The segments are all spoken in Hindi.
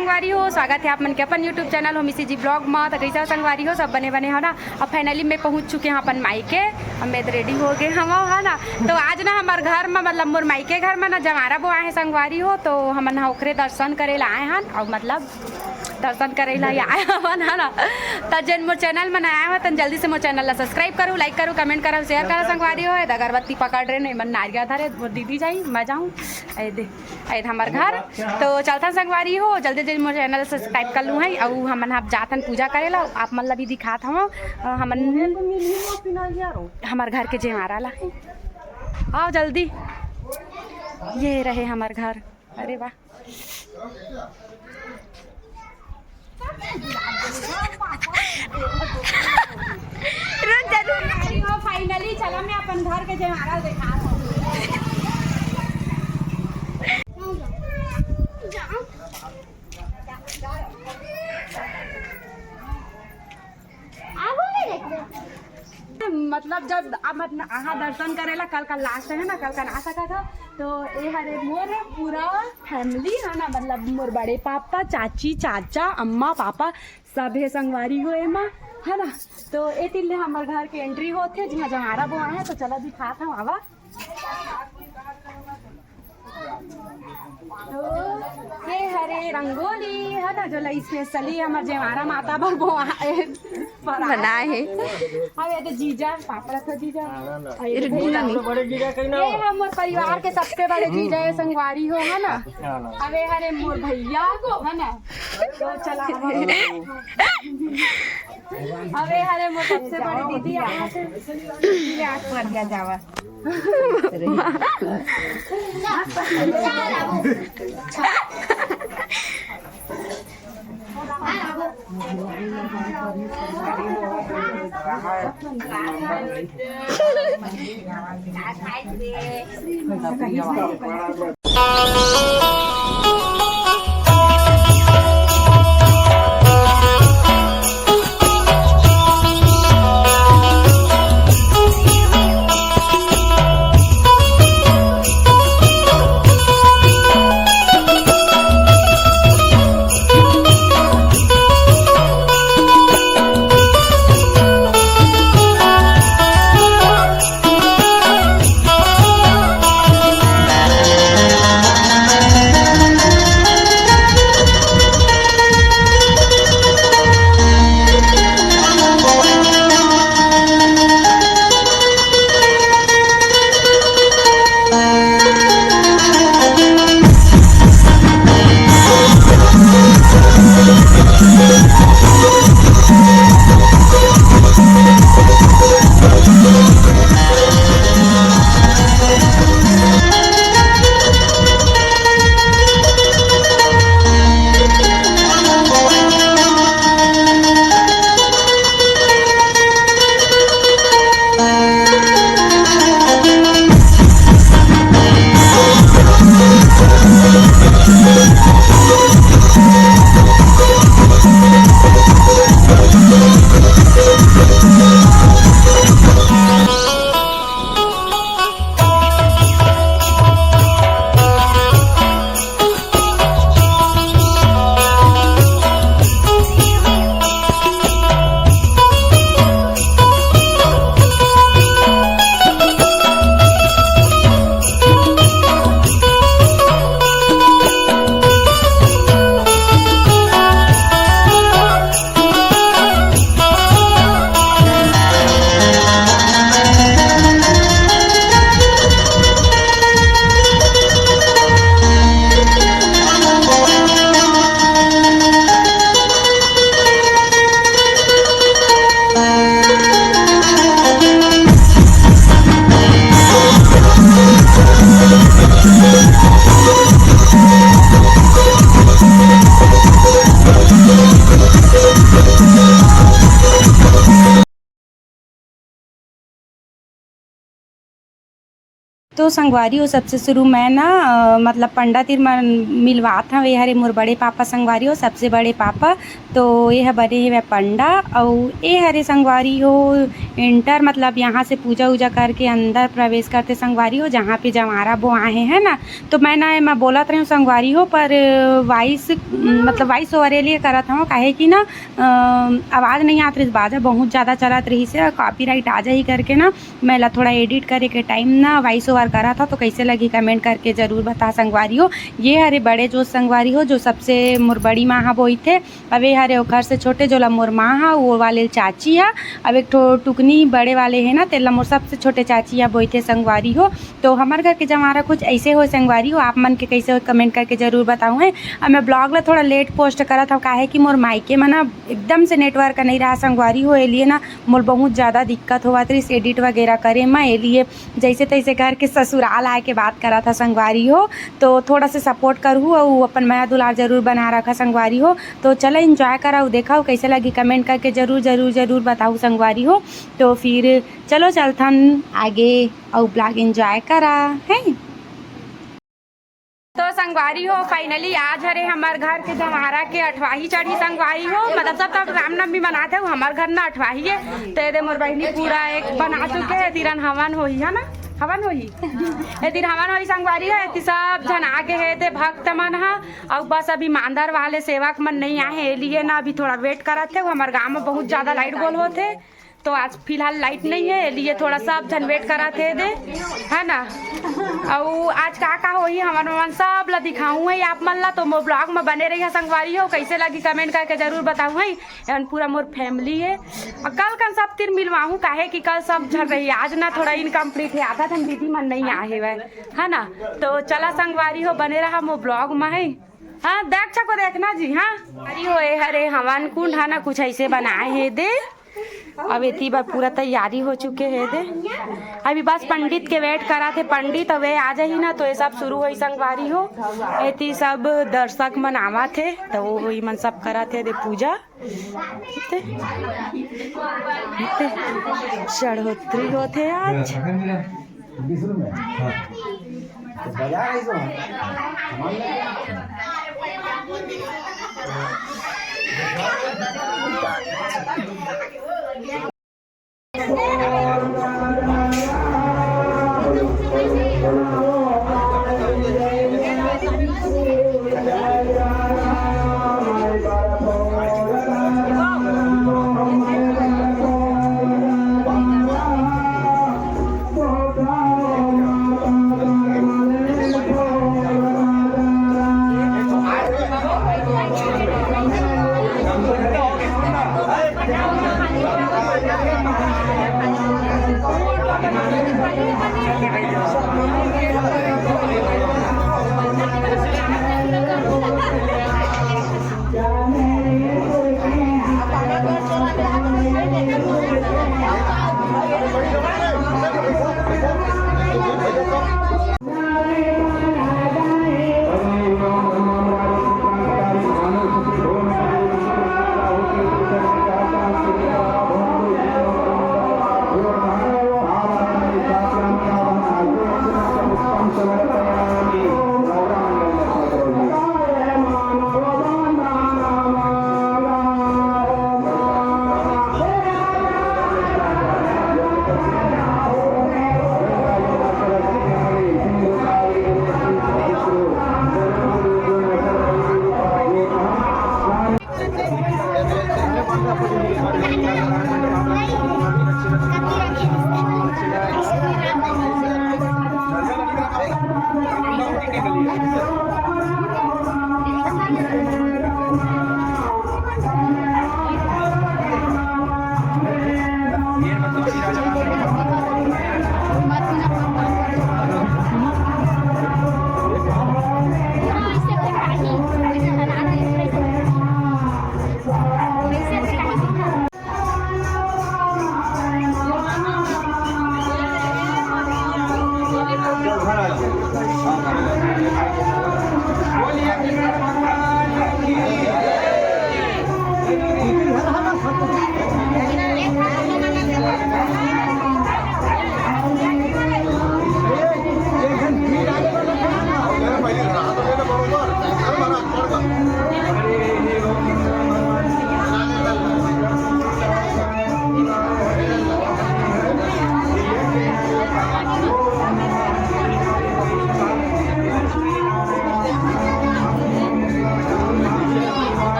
संगवारी हो, स्वागत है आप मन के अपन यूट्यूब चैनल हो मिसी जी ब्लॉग में। तो कैसा संगवारी हो, सब बने बने हो ना। अब फाइनली मैं पहुंच चुके हैं अपन मायके, अब मैं रेडी हो गए हम है ना। तो आज ना हमारे घर में मतलब मोर मायके घर में ना जमारा बो आए हैं संगवारी हो, तो हम ओकरे दर्शन करे ला आए हैं और मतलब दर्शन करे ला आए हन है ना। तो जन मोर चैनल में आया हो तो जल्दी से मोर चैनल ला सब्सक्राइब करूँ, लाइक करूँ, कमेंट करूँ, शेयर करा संगवारी हो। अगरबत्ती पकड़ रहे नहीं मन नारियल धरे मोर दीदी जाई मैं जाऊँ ऐ हमारे घर। तो चलता संगवारी हो, जल्दी जल्दी मोर चैनल सब्सक्राइब कर लूँ है और हमन आप जातन पूजा करे ला। आप मन ला भी दिखात हूँ हमन हमारे घर के जेमारा ला आओ जल्दी। ये रहे हमारे घर। अरे वाह फाइनली चला मैं अपन घर के जेमारा दिखा मतलब जब अहाँ दर्शन करेला कल का लास्ट है ना, कल का ना सका था। तो ये हरे मोर पूरा फैमिली है ना, मतलब मोर बड़े पापा, चाची, चाचा, अम्मा, पापा सब है संगवारी हो एमा है ना। तो ये तिल्ले हमारे घर के एंट्री होते जहाँ जमारा वो आए हैं। तो चलो दिखा था आवा। तो ये हरे रंगोली है ना जो स्पेशली हमारे जेमारा माता बाबू बनाए है। अब ये तो जीजा पापा तो जीजा ये हमारे परिवार के सबसे बड़े जीजा है संगवारी हो है ना। अब ये हरे मोर भैया है ना। तो चला अब ये हरे मोर सबसे बड़ी दीदी आस पर गया जावा तो संगवारी हो सबसे शुरू मैं ना मतलब पंडा तिर मिलवात हवे हरे मोर बड़े पापा संगवारी हो सबसे बड़े पापा तो ये बने हे पंडा और ये हरे संगवारी हो इंटर मतलब यहाँ से पूजा वूजा करके अंदर प्रवेश करते संगवारी हो जहाँ पे जमारा बो आए हैं ना। तो मैं बोलत रही हूँ संगवारी हो पर वॉइस ओवर लिए करत हूँ काहे कि ना आवाज़ नहीं आत रही, बाजा बहुत ज़्यादा चलत रही से कॉपीराइट आ जाही करके ना मैं ला थोड़ा एडिट करे के टाइम ना वॉइस ओवर करा था। तो कैसे लगी कमेंट करके ज़रूर बता संगवारी हो। ये हरे बड़े जो संगवारी हो जो सबसे मोर बड़ी माँ हा बोई थे, अब ये हरे घर से छोटे जो मोर माँ हा वो वाले चाची है, अब एक टुकनी बड़े वाले है ना तेला मोर सबसे छोटे चाची है बोई थे संगवारी हो। तो हमारे घर के जमारा कुछ ऐसे हो संगवारी हो, आप मन के कैसे हो कमेंट करके ज़रूर बताऊँ है। अब मैं ब्लॉग ला थोड़ा लेट पोस्ट करा था काहे कि मोर मायके में ना एकदम से नेटवर्क नहीं रहा संगवारी हो, लिए ना मोर बहुत ज़्यादा दिक्कत हुआ थी एडिट वगैरह करे मैं, लिए जैसे तैसे घर के ससुराल आए के बात करा था संगवारी हो। तो थोड़ा से सपोर्ट करूँ और अपन माया दुलार ज़रूर बना रखा संगवारी हो। तो चलो इंजॉय करा देखा कैसे लगी कमेंट करके ज़रूर ज़रूर ज़रूर बताऊँ संगवारी हो। तो फिर चलो चलथन आगे और ब्लॉग इंजॉय करा है। तो संगवारी हो फाइनली आज हरे हमार घर के जमारा के 8वाही चढ़ी संगवारी हो, मतलब सब तब रामनवमी मनाते हो हमार घर ना 8वाही है। तो ये मोर बहनी पूरा एक बना चुके है, तिरन हवन होई है ना, हवन होई ए दिन हवन होई संगवारी है। इतनी सब जन आगे है ते भक्त मन हा और बस अभी मांदर वाले सेवक मन नहीं आए हैं, लिए ना अभी थोड़ा वेट करते हो। हमारे गाँव में बहुत ज़्यादा लाइट गोल होते तो आज फिलहाल लाइट नहीं है, लिए थोड़ा सा जन वेट कराते दे है ना। और आज का होई हमारे मन सब ला दिखाऊँ है आप मन ला, तो मोर ब्लॉग में बने रही है संगवारी हो। कैसे लगी कमेंट करके जरूर बताऊँ है। एवं पूरा मोर फैमिली है और कल कल सब तीर मिलवाऊँ काहे कि कल सब झड़ रही है, आज ना थोड़ा इनकम्प्लीट है, आधा दिन दीदी मन नहीं आए हुए है ना। तो चला संगवारी हो बने रहा मोर ब्लॉग में है। हाँ देख को देखना जी। हाँ अरे हो हरे हवन कुंड है ना कुछ ऐसे बनाए है दे, अब इतनी बार पूरा तैयारी हो चुके हैं दे, अभी बस पंडित के वेट करा थे, पंडित अब आ जाही ना तो ये सब शुरू हुई संगवारी हो। इतनी सब दर्शक मन आवा थे तो वो मन सब करा थे दे पूजा चढ़ोतरी होते आज।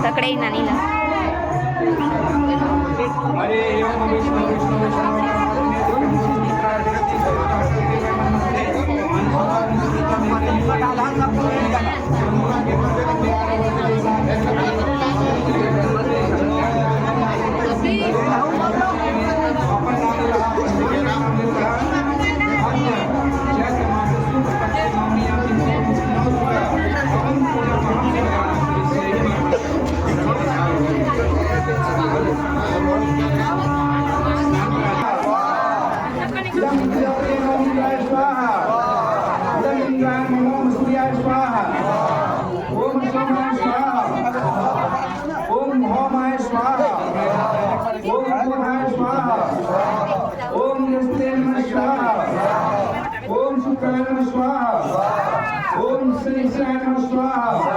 तकडे नानीला ओम शुक्राय नमः स्वाहा ओम शनिश्चराय नमः स्वाहा